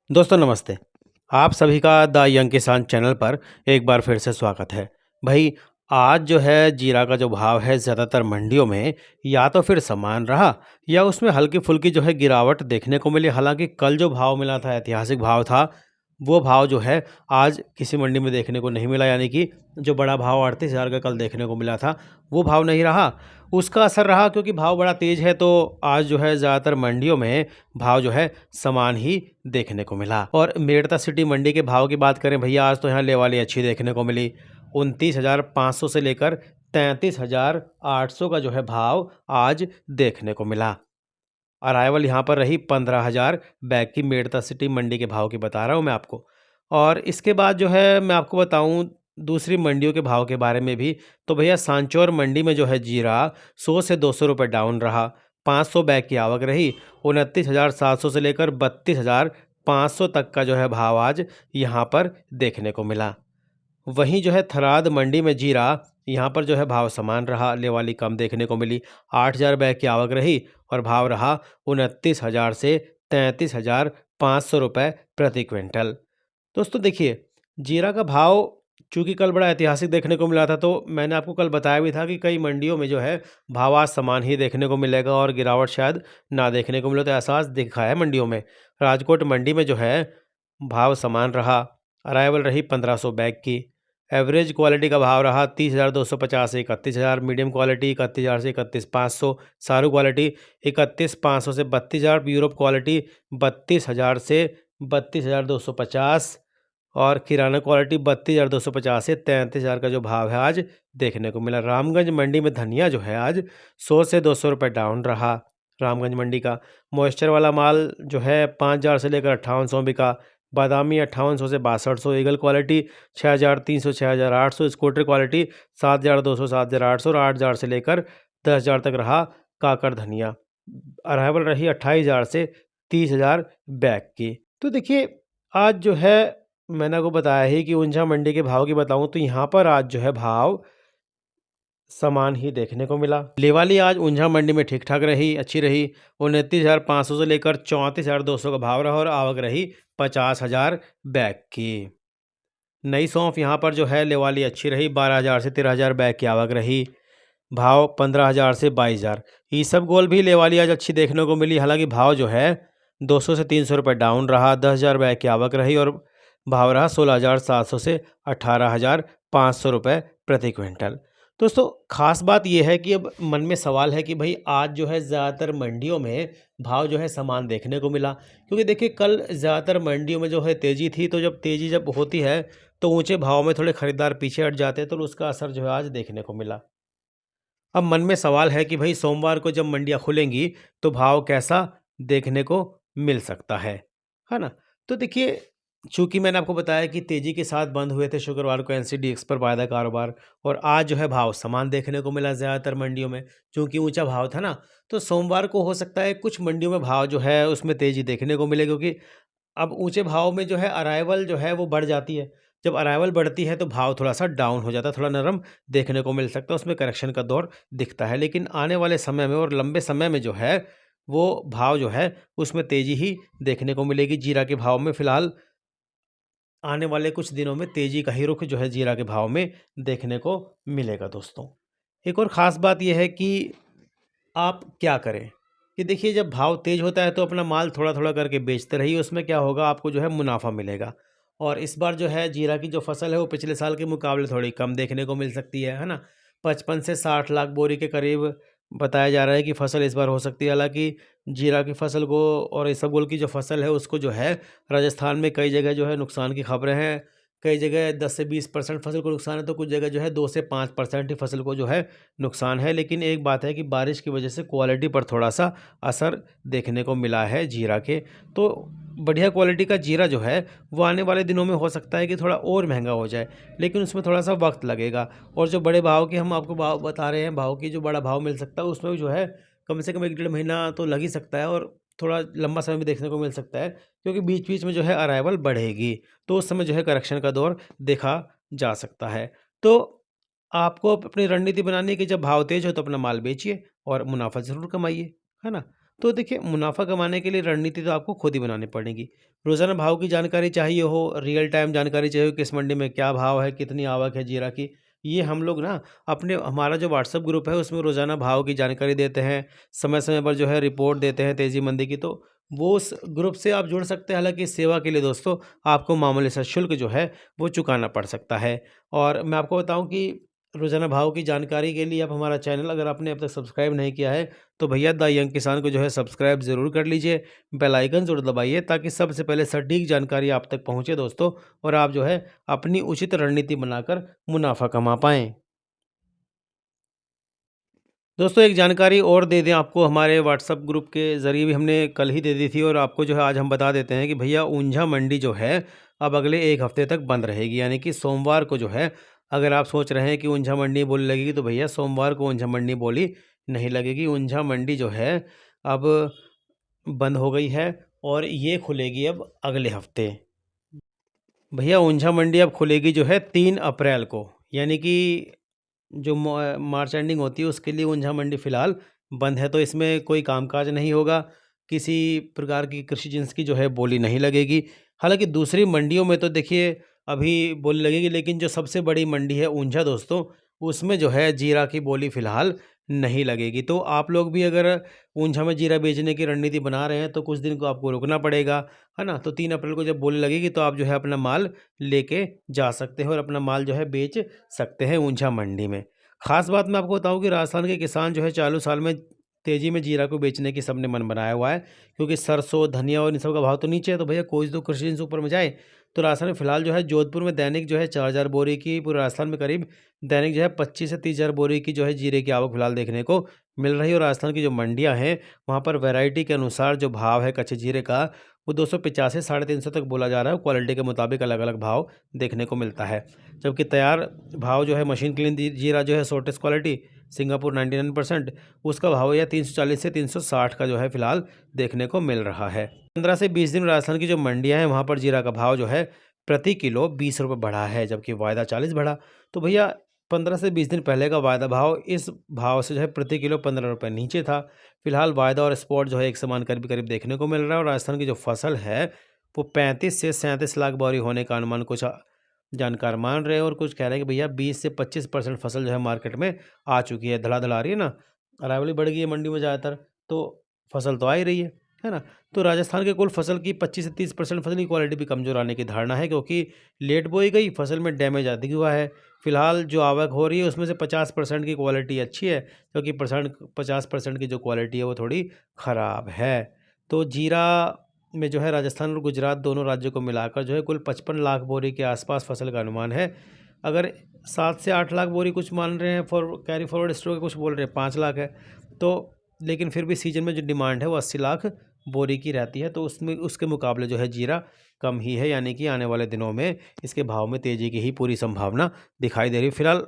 दोस्तों नमस्ते। आप सभी का द यंग किसान चैनल पर एक बार फिर से स्वागत है। भाई आज जो है जीरा का जो भाव है ज़्यादातर मंडियों में या तो फिर समान रहा या उसमें हल्की-फुल्की जो है गिरावट देखने को मिली। हालाँकि कल जो भाव मिला था ऐतिहासिक भाव था, वो भाव जो है आज किसी मंडी में देखने को नहीं मिला। यानी कि जो बड़ा भाव 38,000 का कल देखने को मिला था, वो भाव नहीं रहा। उसका असर रहा क्योंकि भाव बड़ा तेज़ है, तो आज जो है ज़्यादातर मंडियों में भाव जो है समान ही देखने को मिला। और मेड़ता सिटी मंडी के भाव की बात करें भैया, आज तो यहाँ लेवाली अच्छी देखने को मिली। 29,500 से लेकर 33,800 का जो है भाव आज देखने को मिला। अराइवल यहाँ पर रही 15,000 बैग की। मेड़ता सिटी मंडी के भाव की बता रहा हूँ मैं आपको। और इसके बाद जो है मैं आपको बताऊँ दूसरी मंडियों के भाव के बारे में भी, तो भैया सांचौर मंडी में जो है जीरा 100 से 200 रुपये डाउन रहा। 500 बैग की आवक रही। 29,700 से लेकर 32,500 तक का जो है भाव आज यहाँ पर देखने को मिला। वहीं जो है थराद मंडी में जीरा यहाँ पर जो है भाव समान रहा, लेवाली कम देखने को मिली। 8,000 बैग की आवक रही और भाव रहा 29,000 से 33,500 रुपये प्रति क्विंटल। दोस्तों देखिए, जीरा का भाव चूँकि कल बड़ा ऐतिहासिक देखने को मिला था, तो मैंने आपको कल बताया भी था कि कई मंडियों में जो है भाव आज समान ही देखने को मिलेगा और गिरावट शायद ना देखने को मिले, तो एहसास दिखा है मंडियों में। राजकोट मंडी में जो है भाव समान रहा। अराइवल रही 1500 बैग की। एवरेज क्वालिटी का भाव रहा 30,250 से 31,000। मीडियम क्वालिटी 31,000 से 31,500। सारू क्वालिटी 31,500 से 32,000। यूरोप क्वालिटी 32,000 से 32,250। और किराना क्वालिटी 32,250 से 33,000 का जो भाव है आज देखने को मिला। रामगंज मंडी में धनिया जो है आज 100 से 200 रुपये डाउन रहा। रामगंज मंडी का मॉइस्चर वाला माल जो है 5,000 से लेकर 5800 बिका। बादामी 5800 से 6200। Eagle quality 6,300 6,800। स्कूटर क्वालिटी 7,200 7,800 और 8,000 से लेकर 10,000 तक रहा काकर धनिया। अराइवल रही 28,000 से 30,000 बैग की। तो देखिए आज जो है मैंने आपको बताया ही कि ऊंझा मंडी के भाव की बताऊं तो यहाँ पर आज जो है भाव समान ही देखने को मिला। लेवाली आज ऊंझा मंडी में ठीक ठाक रही, अच्छी रही। 29,500 से लेकर 34,200 का भाव रहा और आवक रही 50,000 बैग की। नई सौंफ यहाँ पर जो है लेवाली अच्छी रही। 12,000 से 13,000 बैग की आवक रही। भाव 15,000 से 22,000। ईसबगोल भी लेवाली आज अच्छी देखने को मिली। हालांकि भाव जो है 200 से 300 रुपये डाउन रहा। 10,000 बैग की आवक रही और भाव रहा 16,700 से 18,500 रुपये प्रति क्विंटल। दोस्तों खास बात यह है कि अब मन में सवाल है कि भाई आज जो है ज़्यादातर मंडियों में भाव जो है समान देखने को मिला, क्योंकि देखिए कल ज़्यादातर मंडियों में जो है तेज़ी थी, तो जब तेज़ी जब होती है तो ऊंचे भाव में थोड़े खरीदार पीछे हट जाते हैं, तो उसका असर जो है आज देखने को मिला। अब मन में सवाल है कि भाई सोमवार को जब मंडियाँ खुलेंगी तो भाव कैसा देखने को मिल सकता है ना? तो देखिए चूँकि मैंने आपको बताया कि तेज़ी के साथ बंद हुए थे शुक्रवार को एनसीडीएक्स पर वायदा कारोबार, और आज जो है भाव समान देखने को मिला ज़्यादातर मंडियों में। चूँकि ऊँचा भाव था ना, तो सोमवार को हो सकता है कुछ मंडियों में भाव जो है उसमें तेज़ी देखने को मिले, क्योंकि अब ऊँचे भाव में जो है अराइवल जो है वो बढ़ जाती है। जब अराइवल बढ़ती है तो भाव थोड़ा-सा डाउन हो जाता है, थोड़ा नरम देखने को मिल सकता है, उसमें करेक्शन का दौर दिखता है। लेकिन आने वाले समय में और लंबे समय में जो है, वो भाव जो है उसमें तेज़ी ही देखने को मिलेगी। जीरा के भाव में फ़िलहाल आने वाले कुछ दिनों में तेज़ी का ही रुख जो है जीरा के भाव में देखने को मिलेगा दोस्तों। एक और ख़ास बात ये है कि आप क्या करें कि देखिए जब भाव तेज़ होता है तो अपना माल थोड़ा-थोड़ा करके बेचते रहिए, उसमें क्या होगा आपको जो है मुनाफ़ा मिलेगा। और इस बार जो है जीरा की जो फ़सल है वो पिछले साल के मुकाबले थोड़ी कम देखने को मिल सकती है ना? 55 से 60 लाख बोरी के करीब बताया जा रहा है कि फ़सल इस बार हो सकती है। हालाँकि जीरा की फ़सल को और इसबगोल की जो फ़सल है उसको जो है राजस्थान में कई जगह जो है नुकसान की खबरें हैं। कई जगह 10 से 20% फ़सल को नुकसान है, तो कुछ जगह जो है 2 से 5% ही फ़सल को जो है नुकसान है। लेकिन एक बात है कि बारिश की वजह से क्वालिटी पर थोड़ा-सा असर देखने को मिला है जीरा के। तो बढ़िया क्वालिटी का जीरा जो है वो आने वाले दिनों में हो सकता है कि थोड़ा और महँगा हो जाए, लेकिन उसमें थोड़ा-सा वक़्त लगेगा। और जो बड़े भाव के हम आपको भाव बता रहे हैं, भाव की जो बड़ा भाव मिल सकता है उसमें भी जो है कम से कम 1 डेढ़ महीना तो लग ही सकता है, और थोड़ा लंबा समय भी देखने को मिल सकता है, क्योंकि बीच-बीच में जो है अराइवल बढ़ेगी। तो उस समय जो है करेक्शन का दौर देखा जा सकता है। तो आपको अपनी रणनीति बनानी है कि जब भाव तेज़ हो तो अपना माल बेचिए और मुनाफ़ा ज़रूर कमाइए, है ना? तो देखिए, मुनाफा कमाने के लिए रणनीति तो आपको खुद ही बनानी पड़ेगी। रोज़ाना भाव की जानकारी चाहिए हो, रियल टाइम जानकारी चाहिए हो, किस मंडी में क्या भाव है, कितनी आवक है जीरा की। ये हम लोग ना अपने हमारा जो व्हाट्सएप ग्रुप है उसमें रोज़ाना भाव की जानकारी देते हैं, समय-समय पर जो है रिपोर्ट देते हैं तेज़ी मंदी की, तो वो उस ग्रुप से आप जुड़ सकते हैं। हालाँकि इस सेवा के लिए दोस्तों आपको मामूली सा शुल्क जो है वो चुकाना पड़ सकता है। और मैं आपको बताऊँ कि रोज़ाना भाव की जानकारी के लिए आप हमारा चैनल अगर आपने अब तक सब्सक्राइब नहीं किया है, तो भैया द यंग किसान को जो है सब्सक्राइब ज़रूर कर लीजिए, बेल आइकन ज़रूर दबाइए ताकि सबसे पहले सटीक जानकारी आप तक पहुँचे दोस्तों, और आप जो है अपनी उचित रणनीति बनाकर मुनाफ़ा कमा पाएँ। दोस्तों एक जानकारी और दे दें आपको, हमारे व्हाट्सएप ग्रुप के ज़रिए भी हमने कल ही दे दी थी और आपको जो है आज हम बता देते हैं कि भैया ऊंझा मंडी जो है अब अगले 1 हफ्ते तक बंद रहेगी। यानी कि सोमवार को जो है, अगर आप सोच रहे हैं कि ऊंझा मंडी बोली लगेगी, तो भैया सोमवार को ऊंझा मंडी बोली नहीं लगेगी। ऊंझा मंडी जो है अब बंद हो गई है और ये खुलेगी अब अगले हफ्ते। भैया ऊंझा मंडी अब खुलेगी जो है 3 अप्रैल को, यानी कि जो मार्च एंडिंग होती है उसके लिए ऊंझा मंडी फ़िलहाल बंद है, तो इसमें कोई कामकाज नहीं होगा, किसी प्रकार की कृषि जिन्स की जो है बोली नहीं लगेगी। हालाँकि दूसरी मंडियों में तो देखिए अभी बोली लगेगी, लेकिन जो सबसे बड़ी मंडी है ऊंझा दोस्तों, उसमें जो है जीरा की बोली फ़िलहाल नहीं लगेगी। तो आप लोग भी अगर ऊंझा में जीरा बेचने की रणनीति बना रहे हैं तो कुछ दिन को आपको रुकना पड़ेगा, है ना? तो 3 अप्रैल को जब बोली लगेगी तो आप जो है अपना माल लेके जा सकते हैं और अपना माल जो है बेच सकते हैं ऊंझा मंडी में। ख़ास बात मैं आपको बताऊँ कि राजस्थान के किसान जो है चालू साल में तेज़ी में जीरा को बेचने की सबने मन बनाया हुआ है, क्योंकि सरसों, धनिया और इन सब का भाव तो नीचे है, तो भैया कोई तो कृषि जिन्स ऊपर में जाए। तो राजस्थान में फ़िलहाल जो है जोधपुर में दैनिक जो है 4000 बोरी की, पूरे राजस्थान में करीब दैनिक जो है 25 से 30,000 बोरी की जो है जीरे की आवक फ़िलहाल देखने को मिल रही है। और राजस्थान की जो मंडियाँ हैं, वहाँ पर वैरायटी के अनुसार जो भाव है कच्चे जीरे का, वो 285 साढ़े 300 तक बोला जा रहा है। क्वालिटी के मुताबिक अलग-अलग भाव देखने को मिलता है। जबकि तैयार भाव जो है मशीन क्लीन जीरा जो है शॉर्टेस्ट क्वालिटी सिंगापुर 99%, उसका भाव यह 340 से 360 का जो है फ़िलहाल देखने को मिल रहा है। 15 से 20 दिन राजस्थान की जो मंडियाँ हैं वहाँ पर जीरा का भाव जो है प्रति किलो 20 रुपये बढ़ा है, जबकि वायदा 40 बढ़ा। तो भैया 15 से 20 दिन पहले का वायदा भाव इस भाव से जो है प्रति किलो 15 रुपये नीचे था। फिलहाल वायदा और स्पॉट जो है एक समान करीब-करीब देखने को मिल रहा है। और राजस्थान की जो फसल है वो 35 से 37 लाख बोरी होने का अनुमान कुछ जानकार मान रहे हैं, और कुछ कह रहे हैं कि भैया 20 से 25% फसल जो है मार्केट में आ चुकी है, धड़ाधड़ आ रही है ना, अरावली बढ़ गई है मंडी में ज़्यादातर, तो फसल तो आ ही रही है ना? तो राजस्थान के कुल फसल की 25 से 30% फसल की क्वालिटी भी कमज़ोर आने की धारणा है, क्योंकि लेट बोई गई, फसल में डैमेज अधिक हुआ है। फिलहाल जो आवक हो रही है उसमें से 50% की क्वालिटी अच्छी है, क्योंकि 50% की जो क्वालिटी है वो थोड़ी ख़राब है। तो जीरा में जो है राजस्थान और गुजरात दोनों राज्यों को मिलाकर जो है कुल 55 लाख बोरी के आसपास फसल का अनुमान है। अगर 7 से 8 लाख बोरी कुछ मान रहे हैं, फॉर कैरी फॉरवर्ड स्टोर के कुछ बोल रहे हैं 5 लाख है, तो लेकिन फिर भी सीजन में जो डिमांड है वो 80 लाख बोरी की रहती है, तो उसमें उसके मुकाबले जो है जीरा कम ही है। यानी कि आने वाले दिनों में इसके भाव में तेज़ी की ही पूरी संभावना दिखाई दे रही है। फिलहाल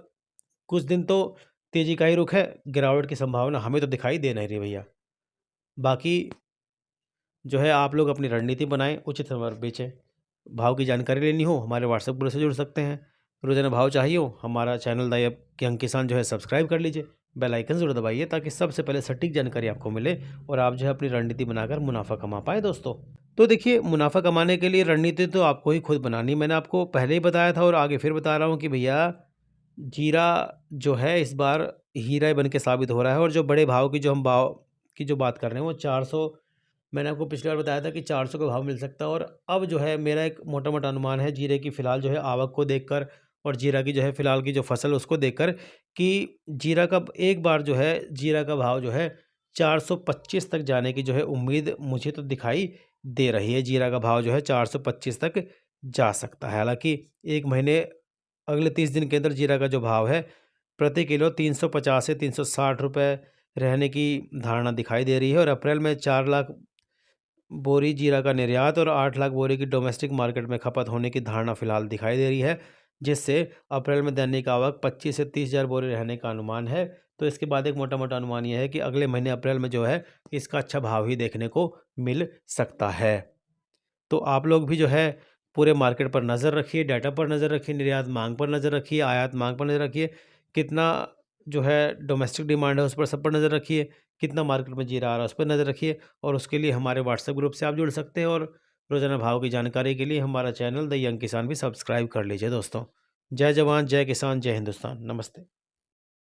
कुछ दिन तो तेज़ी का ही रुख है, गिरावट की संभावना हमें तो दिखाई दे नहीं रही भैया। बाकी जो है आप लोग अपनी रणनीति बनाएँ, उचित समय पर बेचें। भाव की जानकारी लेनी हो, हमारे व्हाट्सएप ग्रुप से जुड़ सकते हैं। रोज़ाना भाव चाहिए हो, हमारा चैनल द यंग किसान जो है सब्सक्राइब कर लीजिए। बेल आइकन ज़रूर दबाइए ताकि सबसे पहले सटीक जानकारी आपको मिले और आप जो है अपनी रणनीति बनाकर मुनाफ़ा कमा पाएँ दोस्तों। तो देखिए, मुनाफ़ा कमाने के लिए रणनीति तो आपको ही खुद बनानी है। मैंने आपको पहले ही बताया था और आगे फिर बता रहा हूँ कि भैया जीरा जो है इस बार हीरा ही बन के साबित हो रहा है। और जो बड़े भाव की जो हम भाव की जो बात कर रहे हैं वो 400, मैंने आपको पिछली बार बताया था कि 400 का भाव मिल सकता है। और अब जो है मेरा एक मोटा-मोटा अनुमान है जीरे की फ़िलहाल जो है आवक को देखकर और जीरा की जो है फ़िलहाल की जो फसल उसको देखकर, कि जीरा का एक बार जो है जीरा का भाव जो है 425 तक जाने की जो है उम्मीद मुझे तो दिखाई दे रही है। जीरा का भाव जो है 425 तक जा सकता है। हालाँकि 1 महीने अगले 30 दिन के अंदर जीरा का जो भाव है प्रति किलो 350 से 360 रुपए रहने की धारणा दिखाई दे रही है। और अप्रैल में 4 लाख बोरी जीरा का निर्यात और 8 लाख बोरी की डोमेस्टिक मार्केट में खपत होने की धारणा फिलहाल दिखाई दे रही है, जिससे अप्रैल में दैनिक आवक 25 से 30,000 बोरी रहने का अनुमान है। तो इसके बाद एक मोटा-मोटा अनुमान यह है कि अगले महीने अप्रैल में जो है इसका अच्छा भाव ही देखने को मिल सकता है। तो आप लोग भी जो है पूरे मार्केट पर नज़र रखिए, डाटा पर नज़र रखिए, निर्यात मांग पर नज़र रखिए, आयात मांग पर नज़र रखिए, कितना जो है डोमेस्टिक डिमांड है उस पर सब पर नज़र रखिए, कितना मार्केट में जीरा आ रहा है, उस पर नज़र रखिए। और उसके लिए हमारे व्हाट्सएप ग्रुप से आप जुड़ सकते हैं, और रोज़ाना भाव की जानकारी के लिए हमारा चैनल द यंग किसान भी सब्सक्राइब कर लीजिए दोस्तों। जय जवान, जय किसान, जय हिंदुस्तान। नमस्ते।